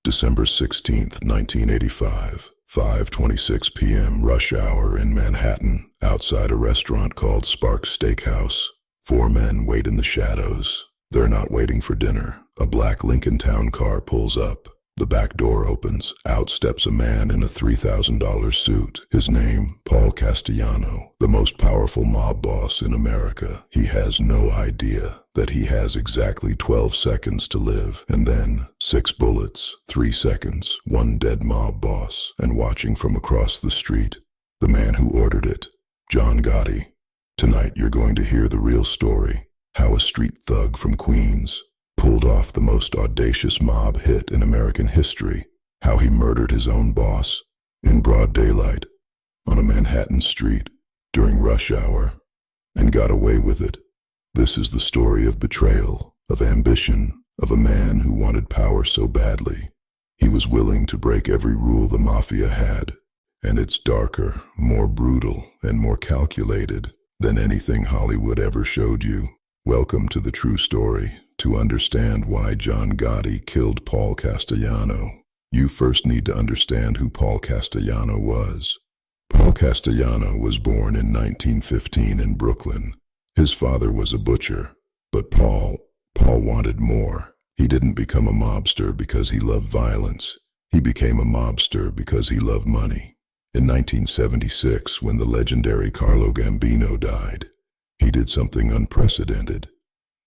December 16th, 1985, 5:26 p.m. rush hour in Manhattan, outside a restaurant called Sparks Steakhouse. Four men wait in the shadows. They're not waiting for dinner. A black Lincoln Town car pulls up. The back door opens. Out steps a man in a $3,000 suit. His name, Paul Castellano, the most powerful mob boss in America. He has no idea that he has exactly 12 seconds to live, and then 6 bullets, 3 seconds, 1 dead mob boss, and watching from across the street, the man who ordered it, John Gotti. Tonight you're going to hear the real story, how a street thug from Queens pulled off the most audacious mob hit in American history, how he murdered his own boss in broad daylight on a Manhattan street during rush hour and got away with it. This is the story of betrayal, of ambition, of a man who wanted power so badly. He was willing to break every rule the Mafia had, and it's darker, more brutal, and more calculated than anything Hollywood ever showed you. Welcome to the true story. To understand why John Gotti killed Paul Castellano, you first need to understand who Paul Castellano was. Paul Castellano was born in 1915 in Brooklyn. His father was a butcher, but Paul wanted more. He didn't become a mobster because he loved violence. He became a mobster because he loved money. In 1976, when the legendary Carlo Gambino died, he did something unprecedented.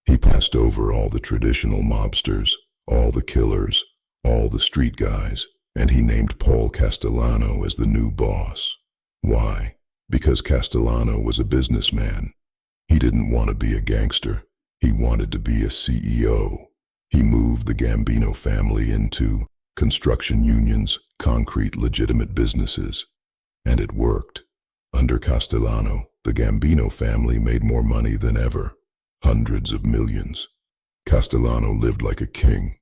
He passed over all the traditional mobsters, all the killers, all the street guys, and he named Paul Castellano as the new boss. Why? Because Castellano was a businessman. He didn't want to be a gangster. He wanted to be a CEO. He moved the Gambino family into construction unions, concrete legitimate businesses. And it worked. Under Castellano, the Gambino family made more money than ever. Hundreds of millions. Castellano lived like a king.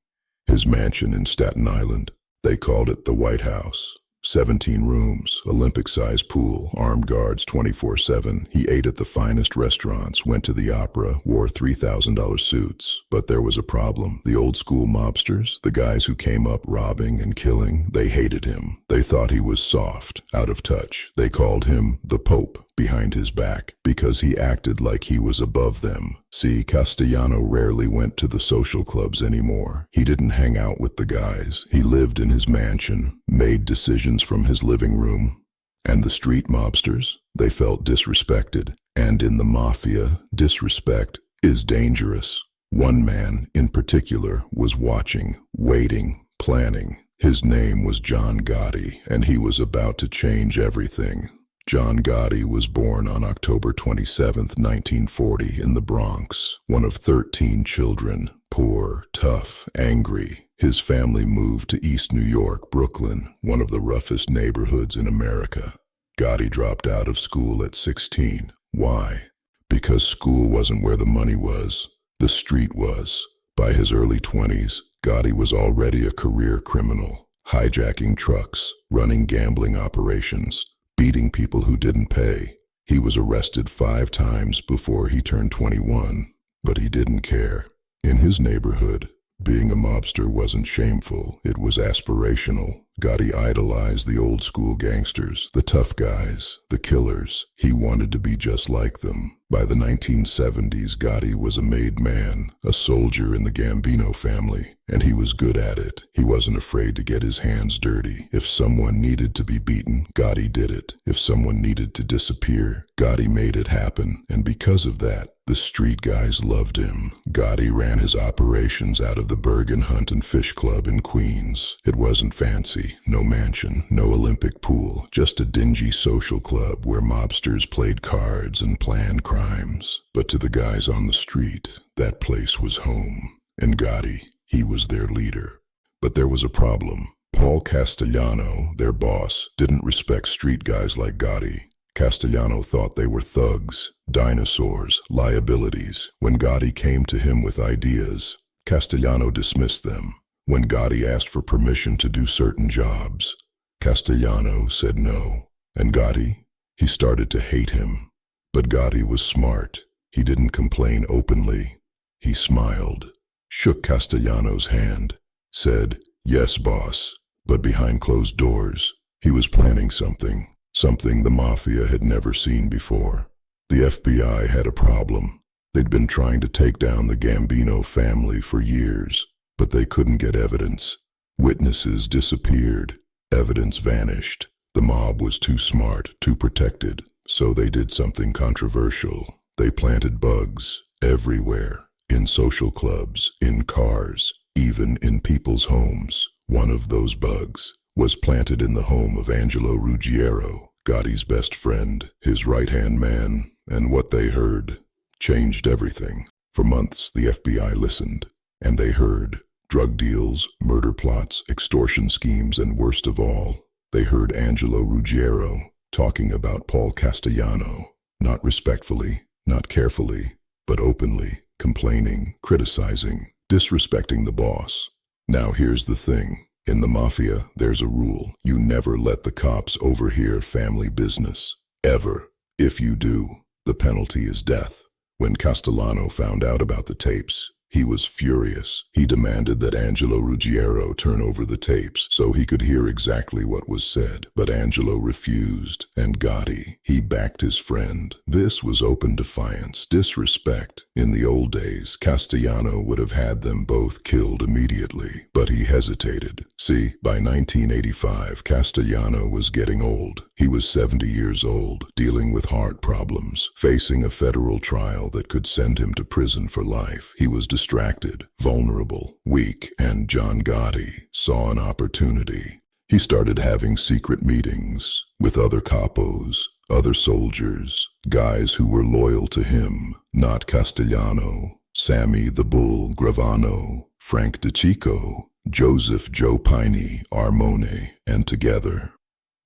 His mansion in Staten Island, they called it the White House. 17 rooms, Olympic-sized pool, armed guards 24/7. He ate at the finest restaurants, went to the opera, wore $3,000 suits. But there was a problem. The old-school mobsters, the guys who came up robbing and killing, they hated him. They thought he was soft, out of touch. They called him the Pope behind his back because he acted like he was above them. See, Castellano rarely went to the social clubs anymore. He didn't hang out with the guys. He lived in his mansion, made decisions from his living room. And the street mobsters, they felt disrespected. And in the Mafia, disrespect is dangerous. One man, in particular, was watching, waiting, planning. His name was John Gotti, and he was about to change everything. John Gotti was born on October 27, 1940, in the Bronx, one of 13 children, poor, tough, angry. His family moved to East New York, Brooklyn, one of the roughest neighborhoods in America. Gotti dropped out of school at 16. Why? Because school wasn't where the money was. The street was. By his early 20s, Gotti was already a career criminal, hijacking trucks, running gambling operations, beating people who didn't pay. He was arrested 5 times before he turned 21, but he didn't care. In his neighborhood, being a mobster wasn't shameful, it was aspirational. Gotti idolized the old-school gangsters, the tough guys, the killers. He wanted to be just like them. By the 1970s, Gotti was a made man, a soldier in the Gambino family, and he was good at it. He wasn't afraid to get his hands dirty. If someone needed to be beaten, Gotti did it. If someone needed to disappear, Gotti made it happen. And because of that, the street guys loved him. Gotti ran his operations out of the Bergen Hunt and Fish Club in Queens. It wasn't fancy, no mansion, no Olympic pool, just a dingy social club where mobsters played cards and planned crimes. But to the guys on the street, that place was home. And Gotti, he was their leader. But there was a problem. Paul Castellano, their boss, didn't respect street guys like Gotti. Castellano thought they were thugs, dinosaurs, liabilities. When Gotti came to him with ideas, Castellano dismissed them. When Gotti asked for permission to do certain jobs, Castellano said no. And Gotti, he started to hate him. But Gotti was smart. He didn't complain openly. He smiled, shook Castellano's hand, said, Yes, boss. But behind closed doors, he was planning something the Mafia had never seen before. The FBI had a problem. They'd been trying to take down the Gambino family for years, but they couldn't get evidence. Witnesses disappeared. Evidence vanished. The mob was too smart, too protected, so they did something controversial. They planted bugs everywhere, in social clubs, in cars, even in people's homes. One of those bugs was planted in the home of Angelo Ruggiero, Gotti's best friend, his right-hand man, and what they heard changed everything. For months, the FBI listened, and they heard drug deals, murder plots, extortion schemes, and worst of all, they heard Angelo Ruggiero talking about Paul Castellano, not respectfully, not carefully, but openly, complaining, criticizing, disrespecting the boss. Now here's the thing. In the Mafia, there's a rule. You never let the cops overhear family business. Ever. If you do, the penalty is death. When Castellano found out about the tapes, he was furious. He demanded that Angelo Ruggiero turn over the tapes so he could hear exactly what was said. But Angelo refused, and Gotti, he backed his friend. This was open defiance, disrespect. In the old days, Castellano would have had them both killed immediately, but he hesitated. See, by 1985, Castellano was getting old. He was 70 years old, dealing with heart problems, facing a federal trial that could send him to prison for life. He was distracted, vulnerable, weak, and John Gotti saw an opportunity. He started having secret meetings with other capos, other soldiers, guys who were loyal to him, not Castellano, Sammy the Bull Gravano, Frank DeChico, Joseph Joe Piney, Armone, and together,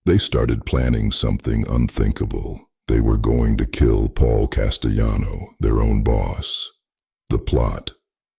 they started planning something unthinkable. They were going to kill Paul Castellano, their own boss. The plot.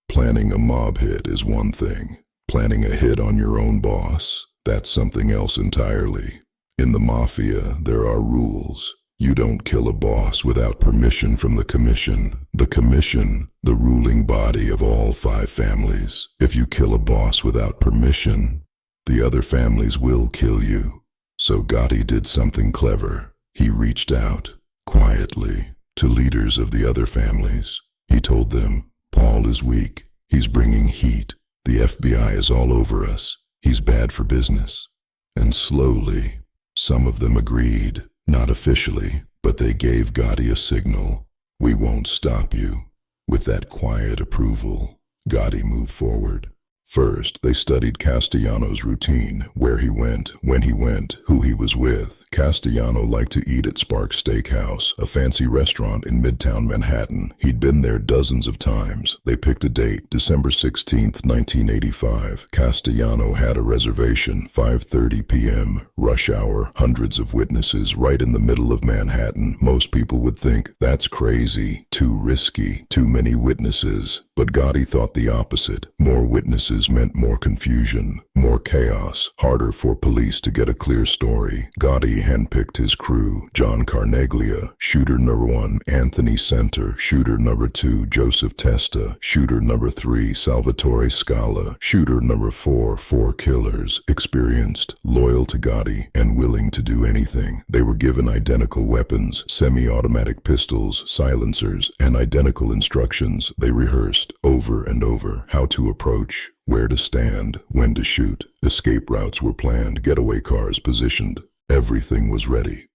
Planning a mob hit is one thing. Planning a hit on your own boss, that's something else entirely. In the Mafia, there are rules. You don't kill a boss without permission from the commission. The commission, the ruling body of all 5 families. If you kill a boss without permission, the other families will kill you. So Gotti did something clever. He reached out, quietly, to leaders of the other families. He told them, Paul is weak. He's bringing heat. The FBI is all over us. He's bad for business. And slowly, some of them agreed, not officially, but they gave Gotti a signal. We won't stop you. With that quiet approval, Gotti moved forward. First, they studied Castellano's routine, where he went, when he went, who he was with. Castellano liked to eat at Sparks Steakhouse, a fancy restaurant in Midtown Manhattan. He'd been there dozens of times. They picked a date, December 16th, 1985. Castellano had a reservation, 5:30 p.m., rush hour, hundreds of witnesses right in the middle of Manhattan. Most people would think, that's crazy, too risky, too many witnesses. But Gotti thought the opposite. More witnesses meant more confusion, more chaos, harder for police to get a clear story. Gotti handpicked his crew: John Carneglia, shooter number 1, Anthony Center, shooter number 2, Joseph Testa, shooter number 3, Salvatore Scala, shooter number 4, 4 killers, experienced, loyal to Gotti, and willing to do anything. They were given identical weapons, semi-automatic pistols, silencers, and identical instructions. They rehearsed over and over how to approach, where to stand, when to shoot. Escape routes were planned, getaway cars positioned. Everything was ready.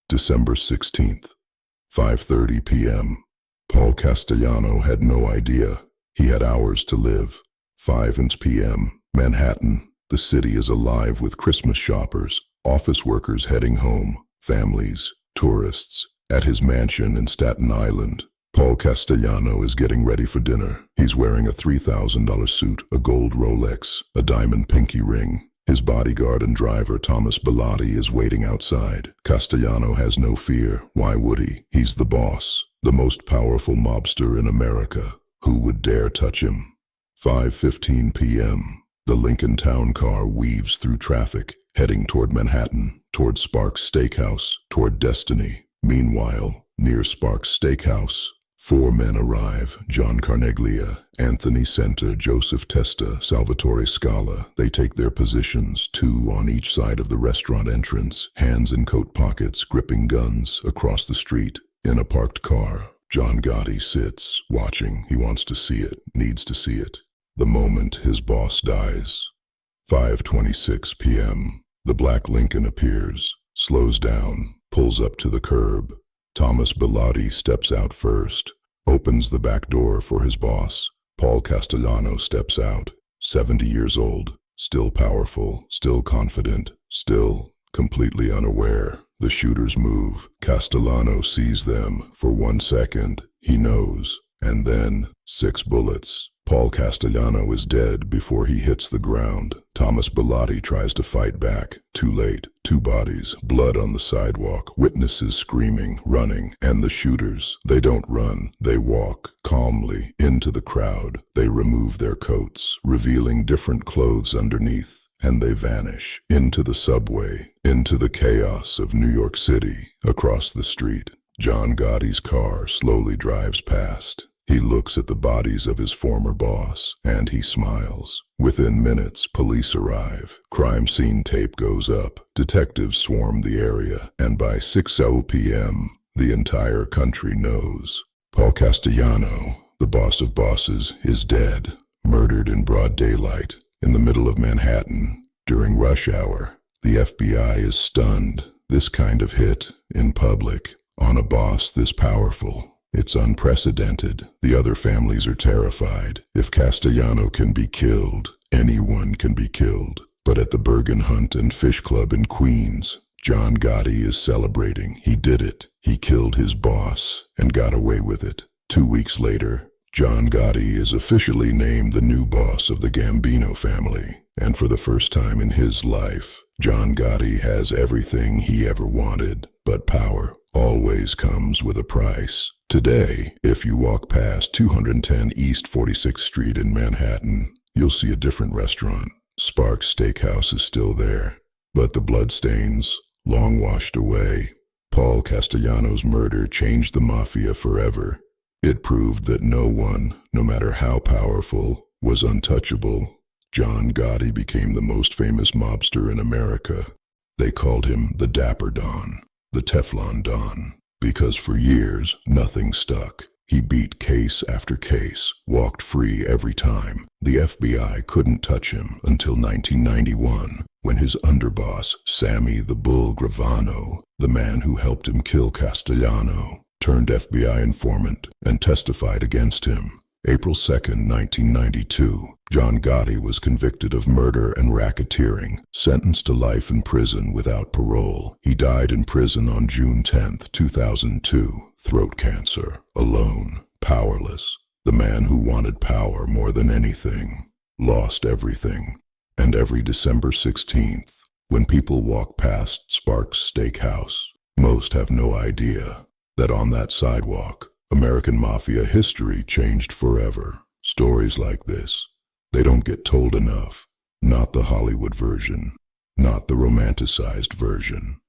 December 16th, 5:30 p.m. Paul Castellano had no idea. He had hours to live. 5 p.m. Manhattan. The city is alive with Christmas shoppers, office workers heading home, families, tourists. At his mansion in Staten Island, Paul Castellano is getting ready for dinner. He's wearing a $3,000 suit, a gold Rolex, a diamond pinky ring. His bodyguard and driver, Thomas Bellotti, is waiting outside. Castellano has no fear. Why would he? He's the boss, the most powerful mobster in America. Who would dare touch him? 5:15 p.m. The Lincoln Town car weaves through traffic, heading toward Manhattan, toward Sparks Steakhouse, toward Destiny. Meanwhile, near Sparks Steakhouse, 4 men arrive: John Carneglia, Anthony Senta, Joseph Testa, Salvatore Scala. They take their positions, 2 on each side of the restaurant entrance, hands in coat pockets, gripping guns. Across the street, in a parked car, John Gotti sits, watching. He wants to see it, needs to see it. The moment his boss dies. 5:26 p.m. The black Lincoln appears, slows down, pulls up to the curb. Thomas Bilotti steps out first, opens the back door for his boss. Paul Castellano steps out, 70 years old, still powerful, still confident, still completely unaware. The shooters move. Castellano sees them. For 1 second, he knows. And then, 6 bullets. Paul Castellano is dead before he hits the ground. Thomas Bilotti tries to fight back. Too late. 2 bodies, blood on the sidewalk, witnesses screaming, running, and the shooters. They don't run. They walk calmly into the crowd. They remove their coats, revealing different clothes underneath, and they vanish into the subway, into the chaos of New York City. Across the street, John Gotti's car slowly drives past. He looks at the bodies of his former boss, and he smiles. Within minutes, police arrive. Crime scene tape goes up. Detectives swarm the area, and by 6:00 p.m., the entire country knows. Paul Castellano, the boss of bosses, is dead, murdered in broad daylight, in the middle of Manhattan, during rush hour. The FBI is stunned. This kind of hit, in public, on a boss this powerful. It's unprecedented. The other families are terrified. If Castellano can be killed, anyone can be killed. But at the Bergen Hunt and Fish Club in Queens, John Gotti is celebrating. He did it. He killed his boss and got away with it. 2 weeks later, John Gotti is officially named the new boss of the Gambino family. And for the first time in his life, John Gotti has everything he ever wanted. But power always comes with a price. Today, if you walk past 210 East 46th Street in Manhattan, you'll see a different restaurant. Sparks Steakhouse is still there, but the bloodstains, long washed away. Paul Castellano's murder changed the Mafia forever. It proved that no one, no matter how powerful, was untouchable. John Gotti became the most famous mobster in America. They called him the Dapper Don, the Teflon Don. Because for years, nothing stuck. He beat case after case, walked free every time. The FBI couldn't touch him until 1991, when his underboss, Sammy the Bull Gravano, the man who helped him kill Castellano, turned FBI informant and testified against him. April 2nd, 1992, John Gotti was convicted of murder and racketeering, sentenced to life in prison without parole. He died in prison on June 10th, 2002, throat cancer, alone, powerless. The man who wanted power more than anything, lost everything. And every December 16th, when people walk past Sparks Steakhouse, most have no idea that on that sidewalk, American Mafia history changed forever. Stories like this, they don't get told enough. Not the Hollywood version, not the romanticized version.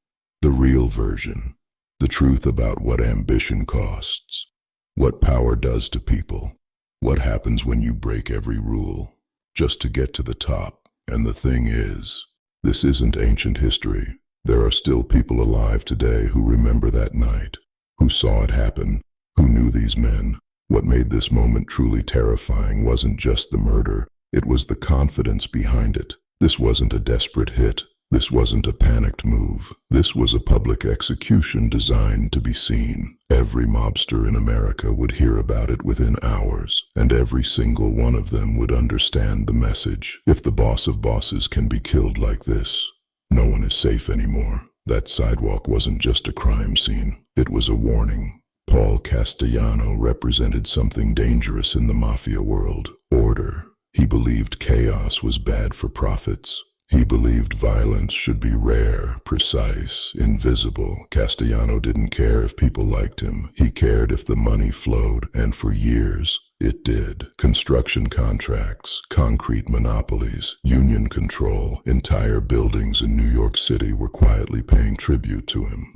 The real version. The truth about what ambition costs, what power does to people, what happens when you break every rule, just to get to the top. And the thing is, this isn't ancient history. There are still people alive today who remember that night, who saw it happen, who knew these men. What made this moment truly terrifying wasn't just the murder, it was the confidence behind it. This wasn't a desperate hit. This wasn't a panicked move. This was a public execution designed to be seen. Every mobster in America would hear about it within hours, and every single one of them would understand the message. If the boss of bosses can be killed like this, no one is safe anymore. That sidewalk wasn't just a crime scene. It was a warning. Paul Castellano represented something dangerous in the mafia world. Order. He believed chaos was bad for profits. He believed violence should be rare, precise, invisible. Castellano didn't care if people liked him. He cared if the money flowed, and for years, it did. Construction contracts, concrete monopolies, union control, entire buildings in New York City were quietly paying tribute to him.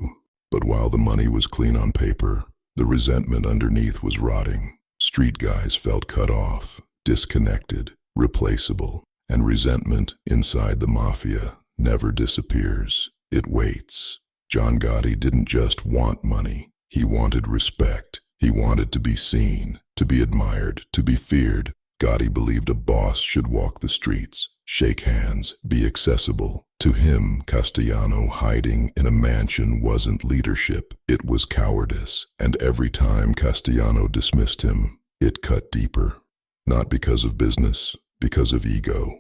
But while the money was clean on paper, the resentment underneath was rotting. Street guys felt cut off, disconnected, replaceable, and resentment inside the mafia never disappears. It waits. John Gotti didn't just want money. He wanted respect. He wanted to be seen, to be admired, to be feared. Gotti believed a boss should walk the streets, shake hands, be accessible. To him, Castellano hiding in a mansion wasn't leadership, it was cowardice. And every time Castellano dismissed him, it cut deeper. Not because of business, because of ego.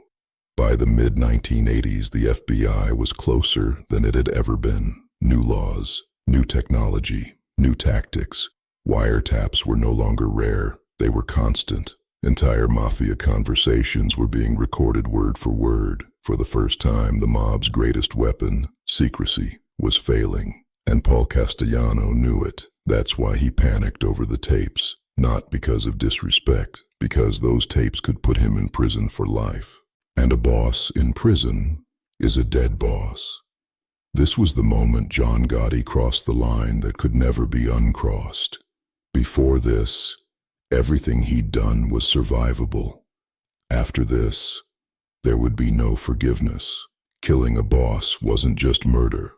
By the mid-1980s, the FBI was closer than it had ever been. New laws, new technology, new tactics. Wiretaps were no longer rare, they were constant. Entire mafia conversations were being recorded word for word. For the first time, the mob's greatest weapon, secrecy, was failing. And Paul Castellano knew it. That's why he panicked over the tapes. Not because of disrespect, because those tapes could put him in prison for life. And a boss in prison is a dead boss. This was the moment John Gotti crossed the line that could never be uncrossed. Before this, everything he'd done was survivable. After this, there would be no forgiveness. Killing a boss wasn't just murder.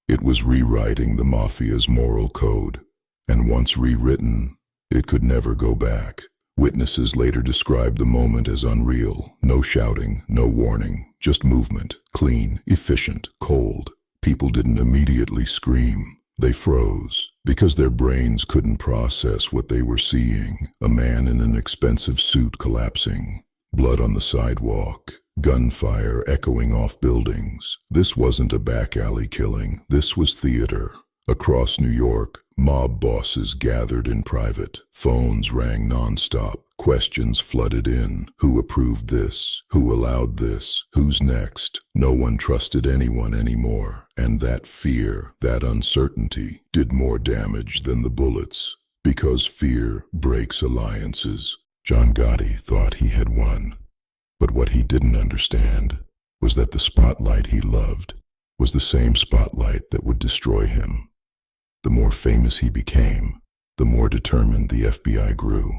It was rewriting the mafia's moral code. And once rewritten, it could never go back. Witnesses later described the moment as unreal. No shouting, no warning, just movement. Clean, efficient, cold. People didn't immediately scream. They froze. Because their brains couldn't process what they were seeing. A man in an expensive suit collapsing. Blood on the sidewalk. Gunfire echoing off buildings. This wasn't a back alley killing. This was theater. Across New York, mob bosses gathered in private. Phones rang nonstop. Questions flooded in. Who approved this? Who allowed this? Who's next? No one trusted anyone anymore. And that fear, that uncertainty, did more damage than the bullets. Because fear breaks alliances. John Gotti thought he had won. But what he didn't understand was that the spotlight he loved was the same spotlight that would destroy him. The more famous he became, the more determined the FBI grew.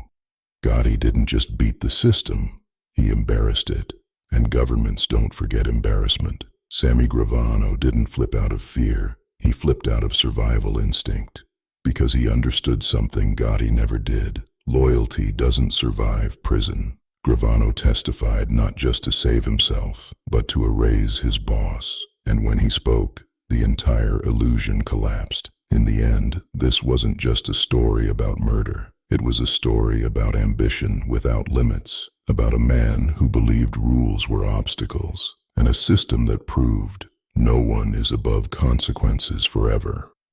Gotti didn't just beat the system, he embarrassed it. And governments don't forget embarrassment. Sammy Gravano didn't flip out of fear, he flipped out of survival instinct. Because he understood something Gotti never did. Loyalty doesn't survive prison. Gravano testified not just to save himself, but to erase his boss. And when he spoke, the entire illusion collapsed. In the end, this wasn't just a story about murder. It was a story about ambition without limits, about a man who believed rules were obstacles, and a system that proved no one is above consequences forever.